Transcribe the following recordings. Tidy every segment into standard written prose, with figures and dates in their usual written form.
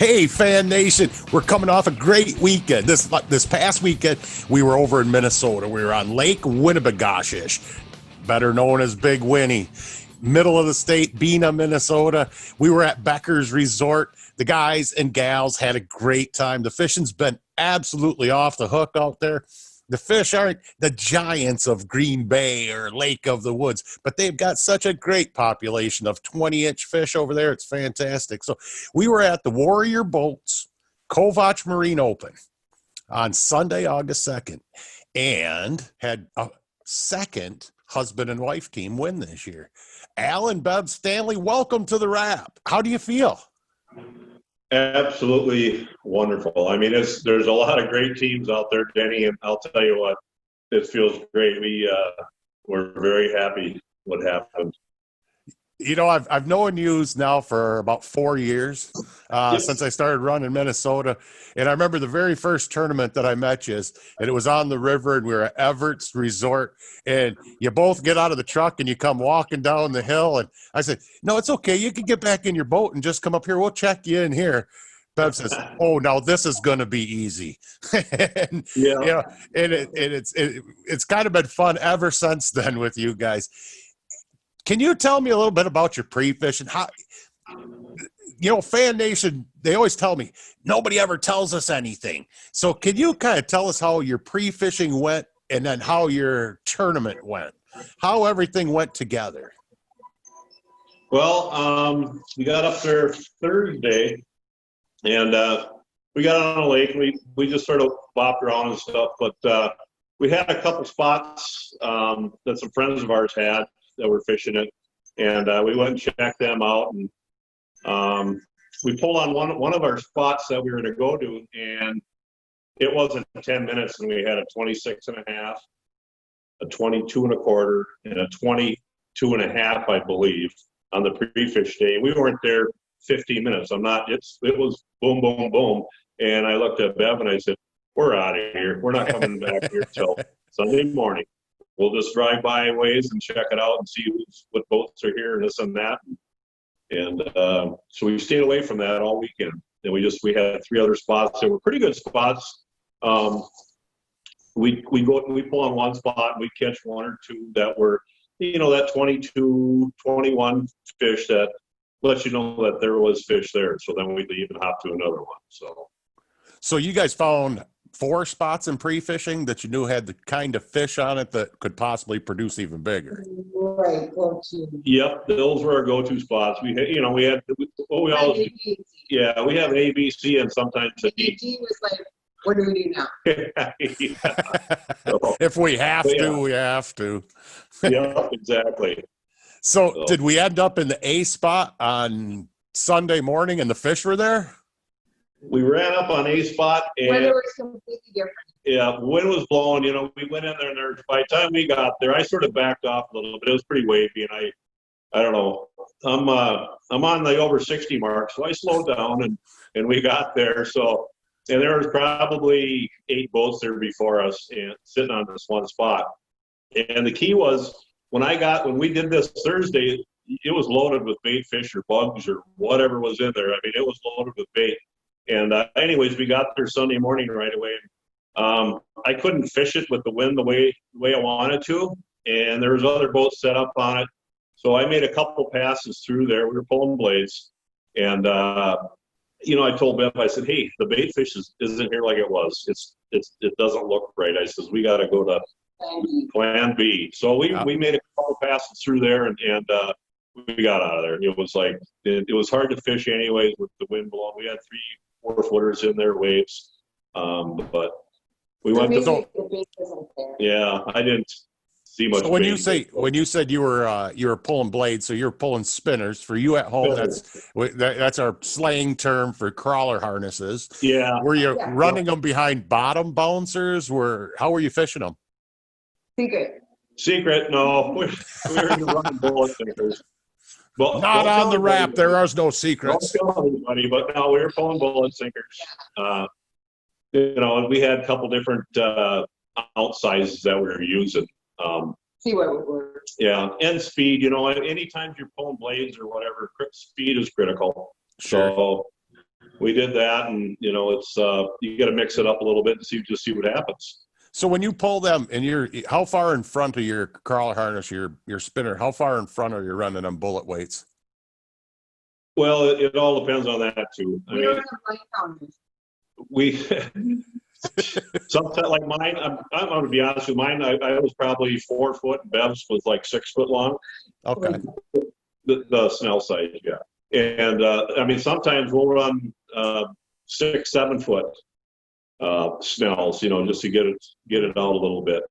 Hey, Fan Nation, we're coming off a great weekend. This past weekend, we were over in Minnesota. We were on Lake Winnibigoshish, better known as Big Winnie, middle of the state, Bena, Minnesota. We were at Becker's Resort. The guys and gals had a great time. The fishing's been absolutely off the hook out there. The fish aren't the giants of Green Bay or Lake of the Woods, but they've got such a great population of 20-inch fish over there. It's fantastic. So we were at the Warrior Boats Kovash Marine Open on Sunday, August 2nd, and had a second husband and wife team win this year. Al and Bev Stanley, welcome to the wrap. How do you feel? Absolutely wonderful. I mean, there's a lot of great teams out there, Denny, and I'll tell you what, it feels great. We're very happy what happened. You know, I've known you now for about 4 years, Yes. since I started running Minnesota. And I remember the very first tournament that I met you, and it was on the river, and we were at Everett's Resort. And you both get out of the truck, and you come walking down the hill. And I said, no, it's okay. You can get back in your boat and just come up here. We'll check you in here. Bev says, oh, now this is going to be easy. And, Yeah. you know, and it's kind of been fun ever since then with you guys. Can you tell me a little bit about your pre-fishing? How, you know, Fan Nation, they always tell me, nobody ever tells us anything. So can you kind of tell us how your pre-fishing went and then how your tournament went? How everything went together? Well, we got up there Thursday, and we got on a lake. We just sort of bopped around and stuff, but we had a couple spots that some friends of ours had that were fishing it, and we went and checked them out, and we pulled on one of our spots that we were to go to, and it wasn't 10 minutes, and we had a 26 and a half, a 22 and a quarter, and a 22 and a half, I believe, on the pre-fish day. We weren't there 15 minutes. It was boom, boom, boom, and I looked at Bev and I said, we're out of here. We're not coming back here till Sunday morning. We'll just drive by ways and check it out and see what boats are here and this and that. And so we stayed away from that all weekend. And we had 3 other spots that were pretty good spots. We pull on one spot and we catch 1 or 2 that were, you know, that 22, 21 fish that lets you know that there was fish there. So then we'd even hop to another one. So you guys found 4 spots in pre-fishing that you knew had the kind of fish on it that could possibly produce even bigger. Right, go-to. Yep, those were our go-to spots. We have A, B, C, and sometimes a D. D was like, what do we do now? If we have to, we have to. Yeah, exactly. So did we end up in the A spot on Sunday morning and the fish were there? We ran up on A spot, and Weather was completely different. Yeah, wind was blowing. You know, we went in there, and by the time we got there, I sort of backed off a little bit. It was pretty wavy, and I don't know. I'm on the over 60 mark, so I slowed down, and we got there. So, and there was probably 8 boats there before us, and sitting on this one spot. And the key was when we did this Thursday, it was loaded with bait fish or bugs or whatever was in there. I mean, it was loaded with bait. And anyways, we got there Sunday morning right away. I couldn't fish it with the wind the way I wanted to, and there was other boats set up on it. So I made a couple passes through there. We were pulling blades, and you know, I told Bev, I said, "Hey, the bait fish isn't here like it was. It doesn't look right." I says, "We got to go to Plan B." So we made a couple passes through there, and we got out of there. It was like it was hard to fish anyways with the wind blowing. We had 3 4-footers in there, waves, but we went to. Yeah, I didn't see much. So when you said you were pulling blades, so you're pulling spinners. For you at home, that's our slang term for crawler harnesses. Yeah. Were you running them behind bottom bouncers? How were you fishing them? Secret? No, we were running bullet sinkers. Well, not on the wrap. There are no secrets. Don't tell anybody, but no, we were pulling bullet sinkers. You know, and we had a couple different out sizes that we were using. See what would work. Yeah, and speed. You know, anytime you're pulling blades or whatever, speed is critical. Sure. So we did that, and it's you got to mix it up a little bit and see what happens. So when you pull them and how far in front of your crawler harness, your spinner, how far in front are you running them bullet weights? Well, it all depends on that too. I We don't mean, have light counters. we sometimes like mine. I'm going to be honest with mine. I was probably 4 foot, and Bev's was like 6 foot long. Okay. The Snell size, yeah. And I mean, sometimes we'll run 6, 7 foot Snells, just to get it out a little bit.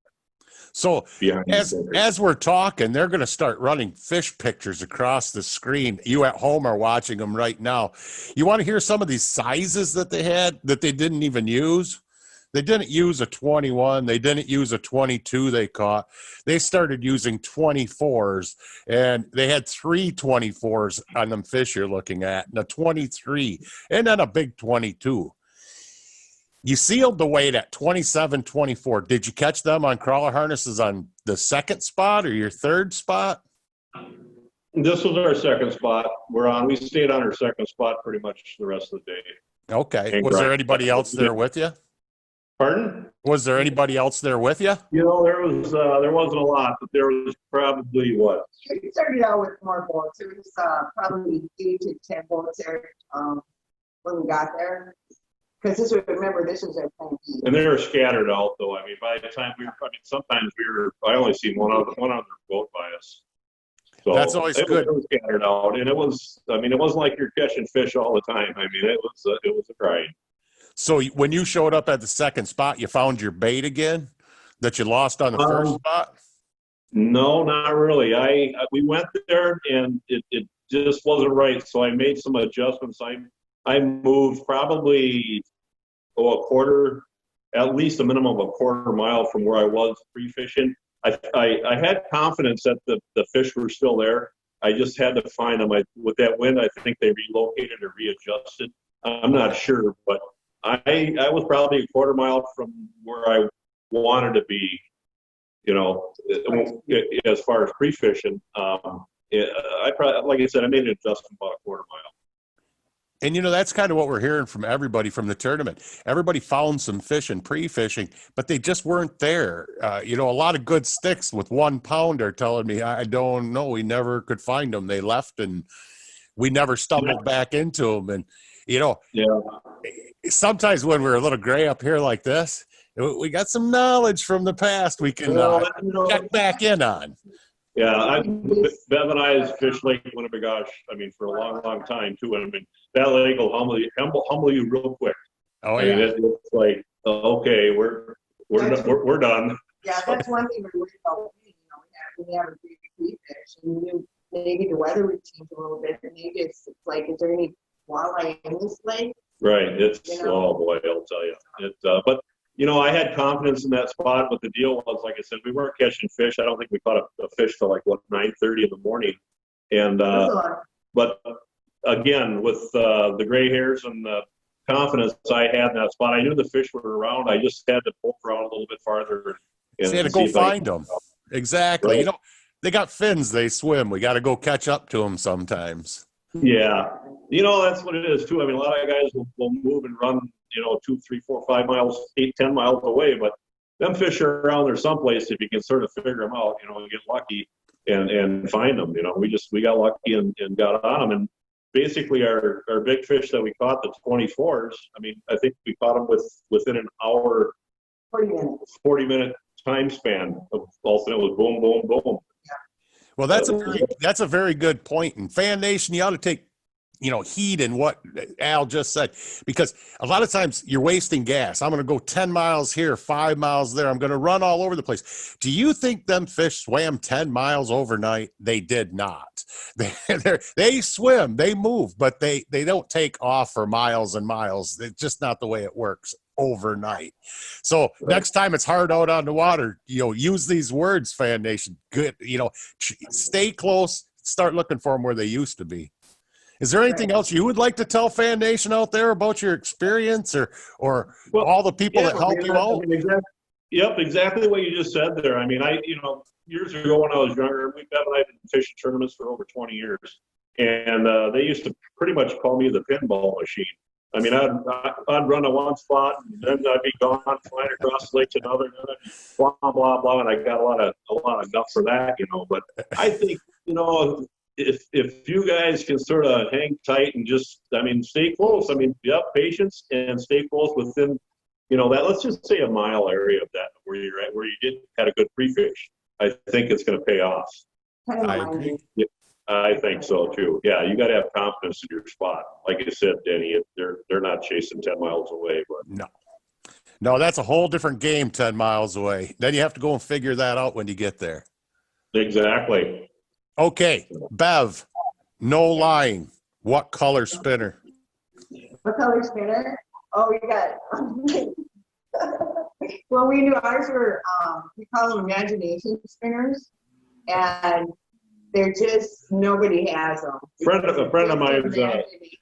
So behind as we're talking, they're going to start running fish pictures across the screen. You at home are watching them right now. You want to hear some of these sizes that they had that they didn't even use? They didn't use a 21. They didn't use a 22 they caught. They started using 24s, and they had 3 24s on them fish you're looking at, and a 23, and then a big 22. You sealed the weight at 27, 24. Did you catch them on crawler harnesses on the second spot or your third spot? This was our second spot we're on. We stayed on our second spot pretty much the rest of the day. Okay. Was there anybody else there with you? Pardon? Was there anybody else there with you? There wasn't a lot, but there was probably what? We started out with more boats. There was probably 8 to 10 boats there when we got there. Because this was our plan B. And they were scattered out, though. I mean, by the time sometimes I only seen one other boat by us. So that's always good. It was scattered out, and it wasn't like you're catching fish all the time. I mean, it was a grind. So when you showed up at the second spot, you found your bait again that you lost on the first spot? No, not really. We went there, and it just wasn't right. So I made some adjustments. I moved probably at least a minimum of a quarter mile from where I was pre-fishing. I had confidence that the fish were still there. I just had to find them. With that wind, I think they relocated or readjusted. I'm not sure, but I was probably a quarter mile from where I wanted to be, as far as pre-fishing. I probably, like I said, I made an adjustment about a quarter mile. And, that's kind of what we're hearing from everybody from the tournament. Everybody found some fish in pre-fishing, but they just weren't there. A lot of good sticks with 1 pounder telling me, I don't know, we never could find them. They left, and we never stumbled back into them. And, sometimes when we're a little gray up here like this, we got some knowledge from the past we can check back in on. Yeah, Bev and I has fished Lake Winnibigoshish, for a long, long time too. And that lake will humble you real quick. Oh yeah. It's like, okay, we're done. Yeah, that's one thing we worry about. We have a big free fish, and maybe the weather would change a little bit, and maybe it's like, is there any walleye in this lake? Right. Oh boy, I'll tell you. But I had confidence in that spot, but the deal was, like I said, we weren't catching fish. I don't think we caught a fish till like 9:30 in the morning. And but again, with the gray hairs and the confidence I had in that spot, I knew the fish were around. I just had to poke around a little bit farther. And so you had to go find them. Exactly. Right. They got fins. They swim. We got to go catch up to them sometimes. Yeah. That's what it is too. A lot of guys will move and run, 2, 3, 4, 5 miles, 8, 10 miles away, but them fish are around there someplace if you can sort of figure them out, and get lucky and find them. We got lucky and got on them. And basically our big fish that we caught, the 24s, I think we caught them within an hour, 40-minute time span of all it was boom, boom, boom. Well, that's a very good point. And Fan Nation, you ought to take, heed in what Al just said, because a lot of times you're wasting gas. I'm going to go 10 miles here, 5 miles there. I'm going to run all over the place. Do you think them fish swam 10 miles overnight? They did not. They swim, they move, but they don't take off for miles and miles. It's just not the way it works overnight. So next time it's hard out on the water, use these words, Fan Nation. Good, stay close, start looking for them where they used to be. Is there anything else you would like to tell Fan Nation out there about your experience or all the people that helped you out? Exactly what you just said there. Years ago when I was younger, Bev and I have been fishing tournaments for over 20 years. And they used to pretty much call me the pinball machine. I mean, I'd run to one spot and then I'd be gone, flying across the lake to another, and then I'd blah blah blah, and I got a lot of enough for that, But I think if you guys can sort of hang tight and just, stay close. Patience and stay close within, that, let's just say a mile area of that where you're at, where you had a good pre-fish. I think it's going to pay off. I agree. Yeah, I think so too. Yeah, you got to have confidence in your spot. Like I said, Denny, they're not chasing 10 miles away, but no, that's a whole different game 10 miles away. Then you have to go and figure that out when you get there. Exactly. Okay, Bev, no lying. What color spinner? What color spinner? Oh, we got. Well, we knew ours were. We call them imagination spinners, and they're just nobody has them. A friend of mine,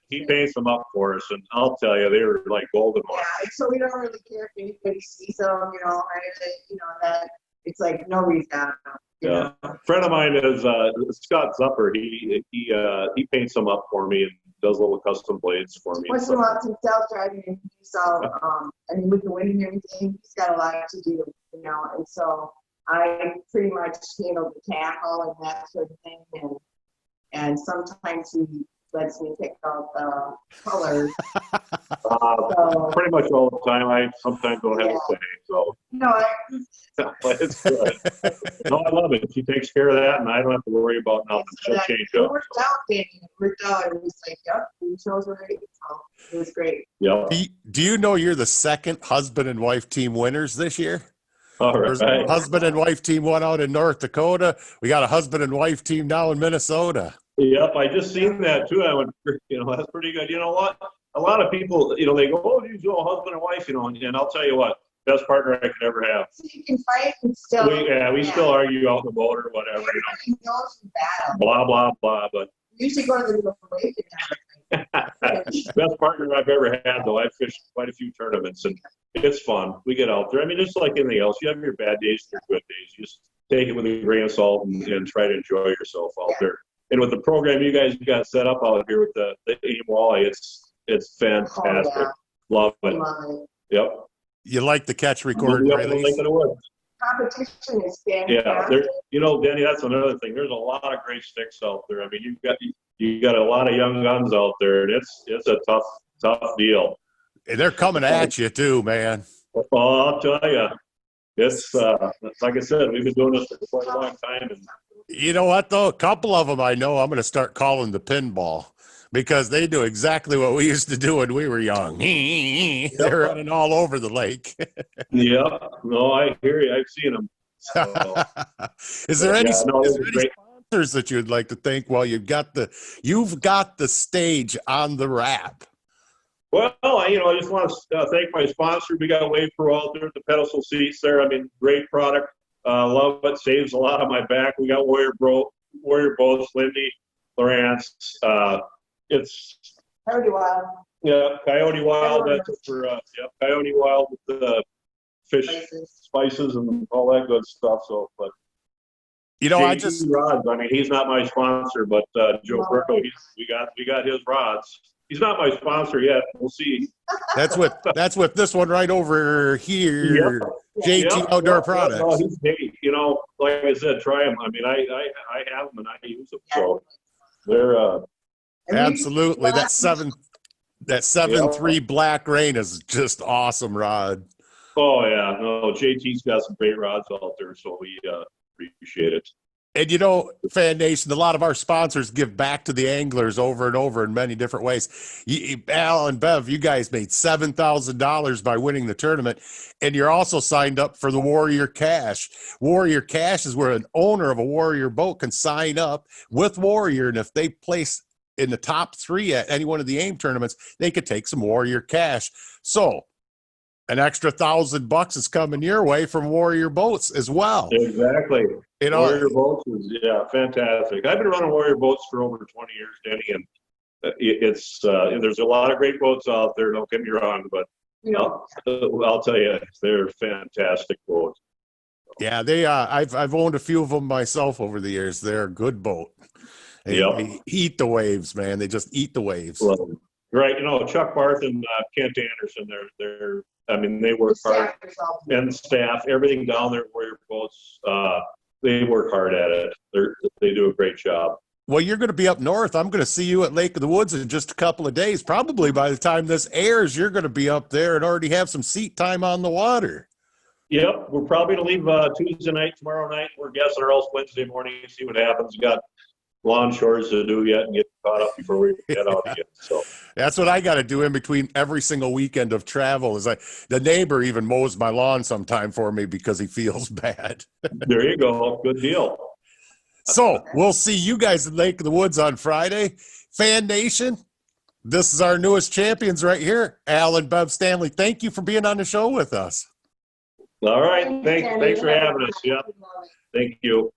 he paints them up for us, and I'll tell you, they were like golden ones. Yeah, so we don't really care if anybody sees them, or that it's like nobody's got them. Yeah, a friend of mine is Scott Zupper. He paints them up for me and does little custom blades for me. Once in a while, since self-driving, and with the wind and everything, he's got a lot to do, and so I pretty much handle the tackle and that sort of thing, and sometimes he lets me pick out the colors. Pretty much all the time. I sometimes don't have a say, so. No, But it's good. No, I love it. She takes care of that, and I don't have to worry about nothing. She'll change it up. worked out, Danny. It worked out. It was like, yep, you chose right. So it was great. Yeah. Do you know you're the second husband and wife team winners this year? All right. Husband and wife team won out in North Dakota. We got a husband and wife team now in Minnesota. Yep, I just seen that too. I went, that's pretty good. You know what? A lot of people, they go, oh, these husband and wife, and I'll tell you what, best partner I could ever have. So you can fight and still. We still argue out in the boat or whatever. Everybody knows the battle. Blah blah blah, but. We usually go to the lake and everything. Best partner I've ever had, though. I've fished quite a few tournaments, and it's fun. We get out there. Just like anything else, you have your bad days and your good days. You just take it with a grain of salt and try to enjoy yourself out there. And with the program you guys got set up out here with the AIM walleye, it's fantastic. Oh, yeah. Love it. Yep. You like the catch, record, release? Competition is fantastic. Yeah, Danny, that's another thing. There's a lot of great sticks out there. You got a lot of young guns out there, and it's a tough deal. And they're coming at you too, man. Oh, I'll tell you, it's like I said, we've been doing this for quite a long time, and. You know what, though? A couple of them I know I'm going to start calling the pinball because they do exactly what we used to do when we were young. They're running all over the lake. Yeah. No, I hear you. I've seen them. So, is there any sponsors that you'd like to thank while you've got the stage on the wrap? Well, I just want to thank my sponsor. We got Wave Pro out there at the pedestal seats there. Great product. Love it. Saves a lot on my back. We got Warrior Boats, Lindy, Lawrence. It's Coyote Wild. Yeah, Coyote Wild. That's for Coyote Wild with the fish spices and all that good stuff. So, but JT rods. He's not my sponsor, but Joe Perko, we got his rods. He's not my sponsor yet. We'll see. That's what this one right over here. Yep. JT Outdoor Products. No, he's great. Like I said, try them. I have them and I use them. So they're absolutely that 7.3 Black Rain is just awesome rod. Oh yeah, no, JT's got some great rods out there, so we appreciate it. And Fan Nation, a lot of our sponsors give back to the anglers over and over in many different ways. Al and Bev, you guys made $7,000 by winning the tournament, and you're also signed up for the Warrior Cash. Warrior Cash is where an owner of a Warrior boat can sign up with Warrior, and if they place in the top 3 at any one of the AIM tournaments, they could take some Warrior Cash. So an extra $1,000 is coming your way from Warrior Boats as well. Exactly. Warrior Boats is fantastic. I've been running Warrior Boats for over 20 years, Danny, and it's there's a lot of great boats out there. Don't get me wrong, but I'll tell you, they're fantastic boats. Yeah, they. I've owned a few of them myself over the years. They're a good boat. They eat the waves, man. They just eat the waves. Right, Chuck Barth and Kent Anderson, they work hard, and staff, everything down there where your boats, they work hard at it. They do a great job. Well, you're going to be up north. I'm going to see you at Lake of the Woods in just a couple of days. Probably by the time this airs, you're going to be up there and already have some seat time on the water. Yep, we're probably going to leave Tuesday night, tomorrow night. We're guessing, or else Wednesday morning, see what happens. We got lawn chores to do yet and get caught up before we get out again. So that's what I got to do in between every single weekend of travel. Is the neighbor even mows my lawn sometime for me because he feels bad. There you go. Good deal. So we'll see you guys at Lake of the Woods on Friday. Fan Nation, this is our newest champions right here, Al and Bev Stanley. Thank you for being on the show with us. All right. Thanks for having us. Yep. Thank you.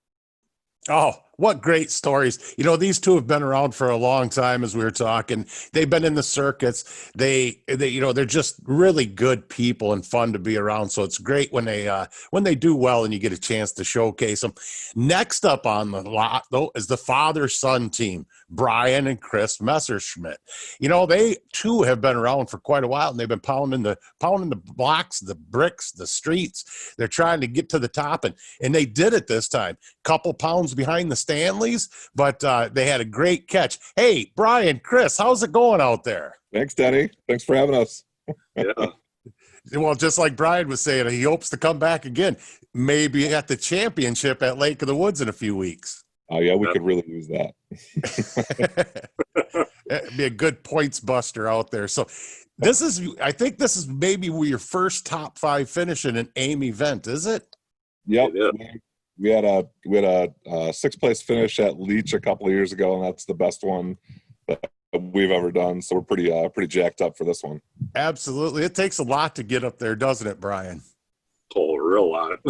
Oh, what great stories. These two have been around for a long time, as we were talking. They've been in the circuits. They're just really good people and fun to be around. So it's great when they do well and you get a chance to showcase them. Next up on the lot, though, is the father-son team, Brian and Chris Messerschmidt. They too have been around for quite a while, and they've been pounding the blocks, the bricks, the streets. They're trying to get to the top, and they did it this time. Couple pounds behind the Stanleys, but they had a great catch. Hey, Brian, Chris, how's it going out there? Thanks, Denny. Thanks for having us. Yeah. Well, just like Brian was saying, he hopes to come back again, maybe at the championship at Lake of the Woods in a few weeks. Oh, yeah, we could really use that. It'd be a good points buster out there. So I think this is maybe your first top 5 finish in an AIM event, is it? Yep. We had a 6th place finish at Leech a couple of years ago, and that's the best one that we've ever done. So we're pretty jacked up for this one. Absolutely. It takes a lot to get up there, doesn't it, Brian? Oh, a real lot.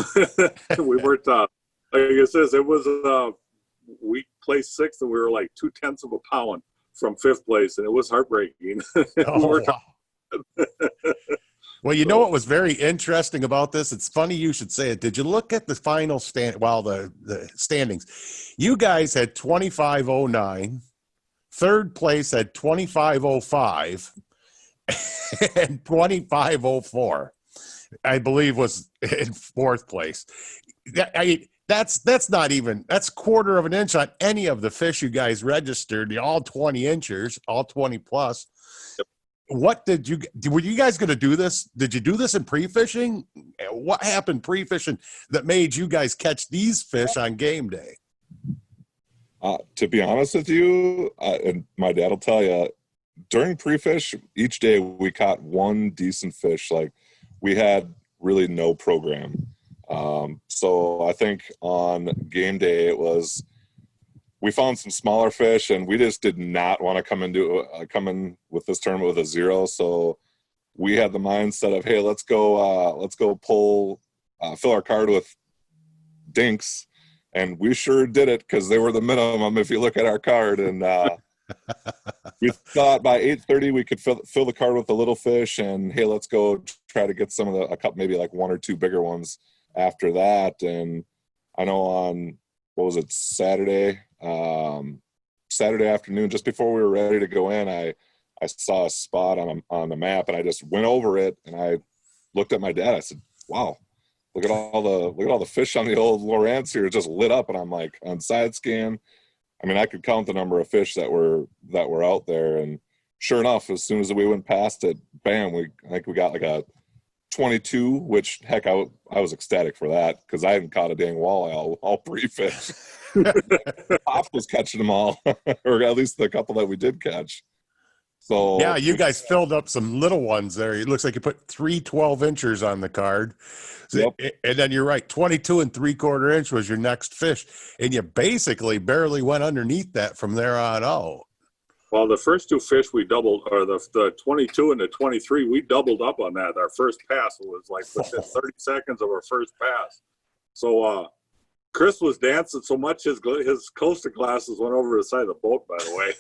We weren't, like it says, it was, we placed 6th and we were like 0.2 of a pound from 5th place, and it was heartbreaking. Oh, wow. Well, what was very interesting about this? It's funny you should say it. Did you look at the final the standings? You guys had 25.09. 3rd place had 25.05 and 25.04, I believe, was in 4th place. That's not even, that's 1/4 of an inch on any of the fish you guys registered, all 20 inchers, all 20 plus. Yep. Were you guys going to do this? Did you do this in pre-fishing? What happened pre-fishing that made you guys catch these fish on game day? To be honest with you, and my dad will tell you, during pre-fish, each day we caught one decent fish. Like, we had really no program. So I think on game day we found some smaller fish, and we just did not want to come in with this tournament with a 0. So we had the mindset of, hey, let's go fill our card with dinks. And we sure did it, because they were the minimum if you look at our card. And we thought by 8:30 we could fill the card with the little fish, and hey, let's go try to get some of a couple, maybe like 1 or 2 bigger ones after that. And I know on, what was it, Saturday afternoon, just before we were ready to go in, I saw a spot on the map, and I just went over it, and I looked at my dad. I said, wow, look at all the fish on the old Lawrence here, just lit up. And I'm like, on side scan, I mean, I could count the number of fish that were out there. And sure enough, as soon as we went past it, bam, I think we got like a 22, which, heck, I was ecstatic for that, because I hadn't caught a dang walleye all pre-fish. Pop was catching them all, or at least the couple that we did catch. So yeah, you guys filled up some little ones there. It looks like you put 3 12-inchers on the card. So, yep. And then you're right, 22 3/4 inch was your next fish. And you basically barely went underneath that from there on out. Well, the first 2 fish we doubled, or the 22 and the 23, we doubled up on that. Our first pass was like within 30 seconds of our first pass. So Chris was dancing so much his Costa glasses went over the side of the boat, by the way.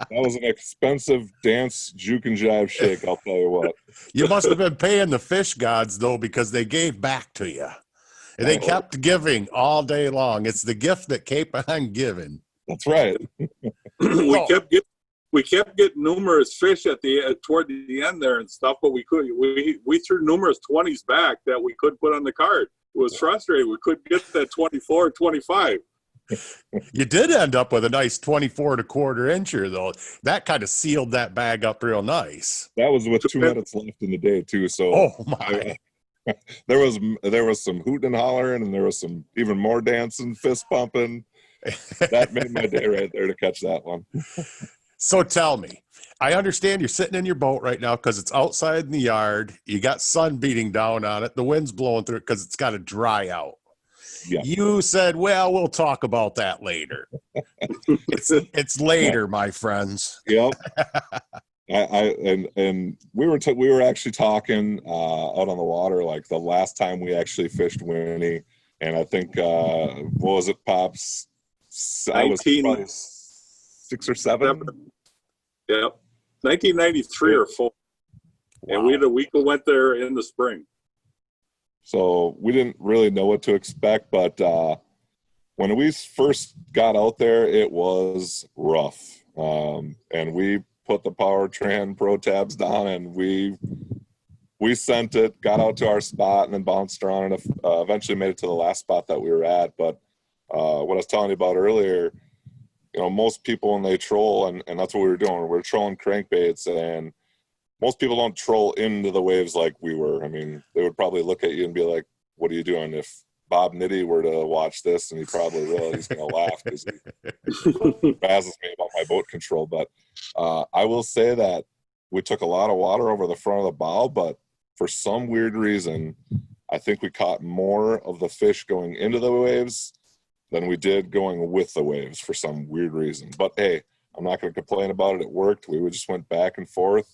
That was an expensive dance, juke and jive shake, I'll tell you what. You must have been paying the fish gods, though, because they gave back to you. And they kept giving all day long. It's the gift that kept on giving. That's right. We kept getting we kept getting numerous fish at toward the end there and stuff, but we threw numerous 20s back that we could put on the card. It was frustrating. We couldn't get that 24, 25. You did end up with a nice 24 and a quarter incher, though. That kind of sealed that bag up real nice. That was with 2 minutes left in the day too. So oh my. There was some hooting and hollering, and there was some even more dancing, fist pumping. That made my day right there to catch that one. So tell me, I understand you're sitting in your boat right now because it's outside in the yard. You got sun beating down on it. The wind's blowing through it because it's got to dry out. Yeah. You said, well, we'll talk about that later. It's later, my friends. Yep. And we were actually talking out on the water like the last time we actually fished Winnie, and I think what was it, Pops? I was probably 6 or 7. Yep, 1993 or 4. Wow. And we had a week we went there in the spring. So we didn't really know what to expect, but when we first got out there, it was rough, and we put the Powertran Pro tabs down, and we sent it, got out to our spot, and then bounced around, and eventually made it to the last spot that we were at. But what I was telling you about earlier, you know, most people when they troll, and that's what we were doing, we were trolling crankbaits, and most people don't troll into the waves like we were. I mean, they would probably look at you and be like, what are you doing? If Bob Nitty were to watch this, and he probably will, he's going to laugh because he bazzes me about my boat control. But I will say that we took a lot of water over the front of the bow, but for some weird reason, I think we caught more of the fish going into the waves than we did going with the waves for some weird reason. But hey, I'm not going to complain about it. It worked. We just went back and forth.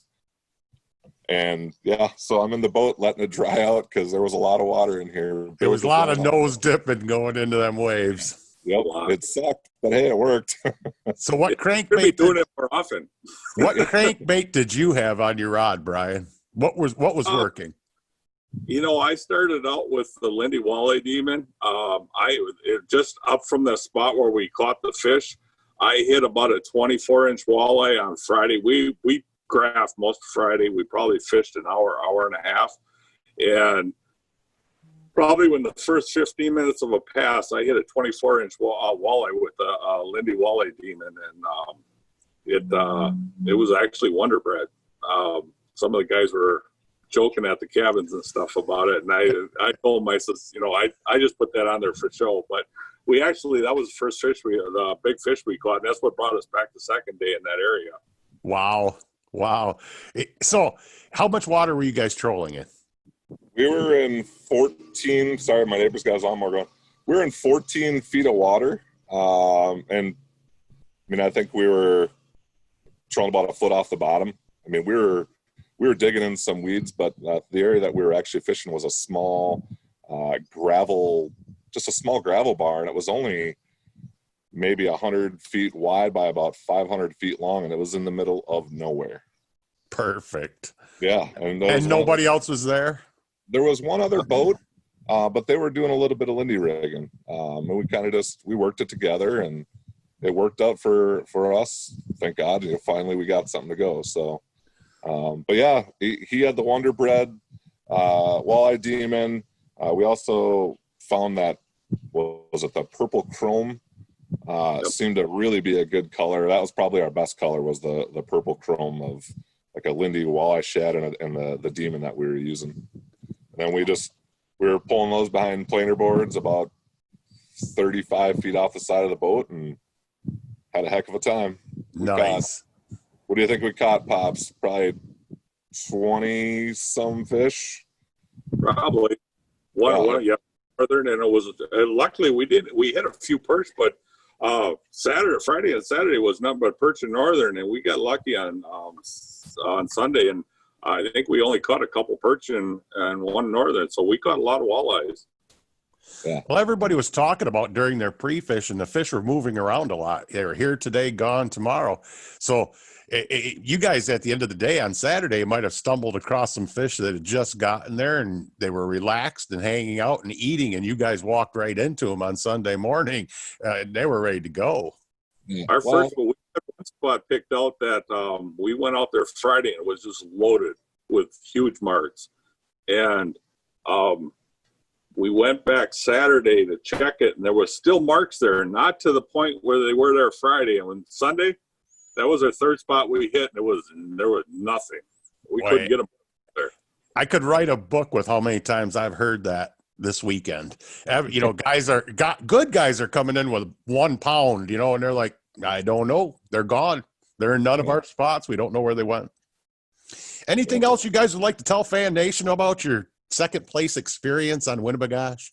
And yeah, so I'm in the boat letting it dry out because there was a lot of water in here. There was a lot of nose dipping going into them waves. Yep, it sucked, but hey, it worked. So what crankbait? Doing it more often. What crankbait did you have on your rod, Brian? What was working? You know, I started out with the Lindy Walleye Demon. Just up from the spot where we caught the fish, I hit about a 24-inch walleye on Friday. We graphed most of Friday. We probably fished an hour and a half, and probably when the first 15 minutes of a pass, I hit a 24-inch walleye with a Lindy Walleye Demon, and it was actually Wonder Bread. Some of the guys were joking at the cabins and stuff about it, and I told them, I said, you know, I just put that on there for show, but we actually, that was the first fish the big fish we caught, and that's what brought us back the second day in that area. Wow. So how much water were you guys trolling in? We were in 14, sorry, my neighbor's got his lawnmower going. We were in 14 feet of water. And I mean, I think we were trolling about a foot off the bottom. I mean, we were digging in some weeds, but the area that we were actually fishing was a small gravel bar, and it was only maybe 100 feet wide by about 500 feet long, and it was in the middle of nowhere. Perfect. Yeah. And nobody else was there? There was one other boat, but they were doing a little bit of Lindy rigging. And we kind of we worked it together, and it worked out for us. Thank God. You know, finally we got something to go. So, but yeah, he had the Wonder Bread, Walleye Demon. We also found that, was it the purple chrome? Seemed to really be a good color. That was probably our best color, was the purple chrome of like a Lindy walleye shad and the Demon that we were using. And then we were pulling those behind planer boards about 35 feet off the side of the boat and had a heck of a time. Nice. What do you think we caught, Pops? Probably 20 some fish. Probably. One, yeah. And it was, luckily we hit a few perch, but Friday and Saturday was nothing but perch and northern, and we got lucky on Sunday, and I think we only caught a couple perch and one northern, so we caught a lot of walleyes. Yeah. Well, everybody was talking about during their pre-fish, and the fish were moving around a lot. They were here today, gone tomorrow. So you guys, at the end of the day on Saturday, might have stumbled across some fish that had just gotten there, and they were relaxed and hanging out and eating, and you guys walked right into them on Sunday morning. They were ready to go. Our first, we had spot picked out that we went out there Friday and it was just loaded with huge marks. And we went back Saturday to check it, and there was still marks there, not to the point where they were there Friday. And when Sunday, that was our third spot we hit, and there was nothing. We couldn't get them there. I could write a book with how many times I've heard that this weekend. You know, good guys are coming in with 1 pound, you know, and they're like, I don't know. They're gone. They're in none of our spots. We don't know where they went. Anything else you guys would like to tell Fan Nation about your second place experience on Winnibigoshish?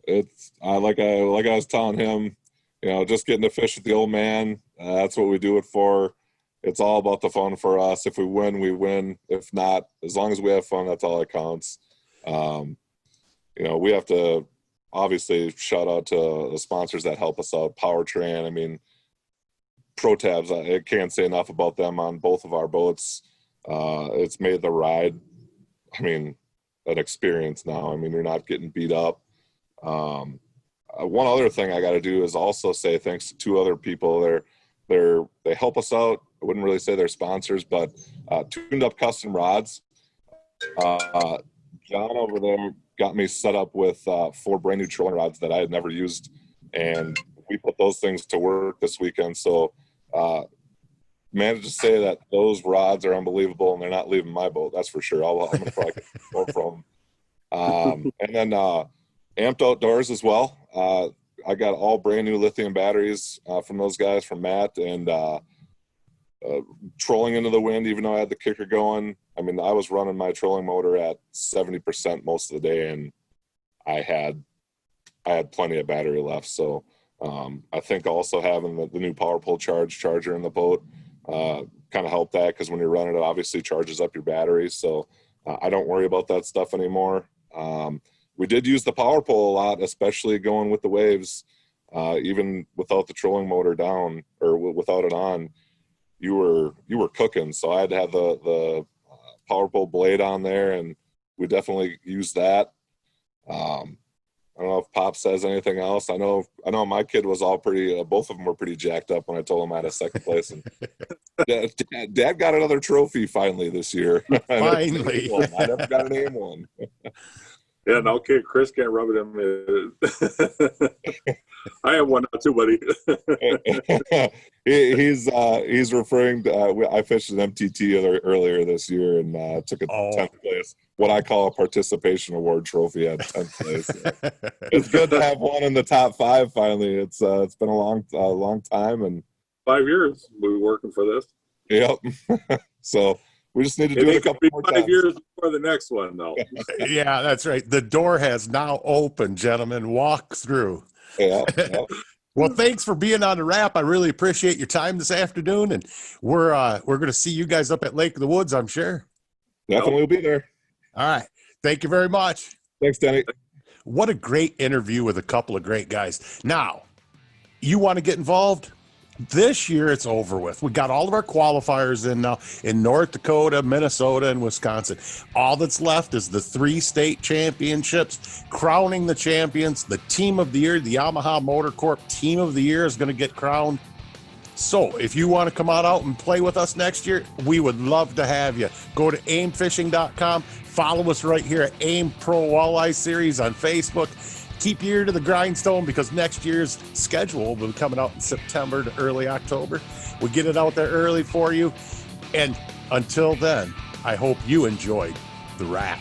It's like I was telling him, you know, just getting to fish with the old man. That's what we do it for. It's all about the fun for us. If we win, we win. If not, as long as we have fun, that's all that counts. You know, we have to obviously shout out to the sponsors that help us out. Powertrain, I mean, Pro Tabs, I can't say enough about them on both of our boats. It's made the ride, I mean, an experience now. I mean, you're not getting beat up. One other thing I got to do is also say thanks to 2 other people. They help us out. I wouldn't really say they're sponsors, but Tuned Up Custom Rods. John over there got me set up with 4 brand new trolling rods that I had never used, and we put those things to work this weekend. So managed to say that those rods are unbelievable, and they're not leaving my boat. That's for sure. I'm gonna probably get more from them. And then Amped Outdoors as well. I got all brand new lithium batteries from those guys, from Matt, and trolling into the wind, even though I had the kicker going. I mean, I was running my trolling motor at 70% most of the day, and I had plenty of battery left. So I think also having the new Power Pull charger in the boat kind of helped that, because when you're running it, obviously charges up your battery. So I don't worry about that stuff anymore. We did use the Power Pull a lot, especially going with the waves. Even without the trolling motor down, or without it on, you were cooking. So I had to have the Power Pull blade on there, and we definitely used that. I don't know if Pop says anything else. I know my kid was all pretty, both of them were pretty jacked up when I told him I had a second place. And Dad got another trophy finally this year. Finally. I never got an A1. Yeah, no kid, Chris can't rub it in. I have one now too, buddy. He's referring to, I fished an MTT earlier this year and took a 10th place. What I call a participation award trophy at 10th place. It's good to have one in the top 5 finally. It's been a long time, and 5 years we were working for this. Yep. So we just need to do it a couple more 5 times. years before the next one, though. Yeah, that's right. The door has now opened, gentlemen. Walk through. Yeah. Well, thanks for being on the wrap. I really appreciate your time this afternoon, and we're going to see you guys up at Lake of the Woods, I'm sure. Definitely will be there. All right. Thank you very much. Thanks, Danny. What a great interview with a couple of great guys. Now, you want to get involved? This year it's over with. We got all of our qualifiers in now in North Dakota, Minnesota, and Wisconsin. All that's left is the 3 state championships, crowning the champions. The team of the year, the Yamaha Motor Corp team of the year, is going to get crowned. So if you want to come out and play with us next year, we would love to have you. Go to aimfishing.com. Follow us right here at AIM Pro Walleye Series on Facebook. Keep your ear to the grindstone, because next year's schedule will be coming out in September to early October. We'll get it out there early for you. And until then, I hope you enjoyed the wrap.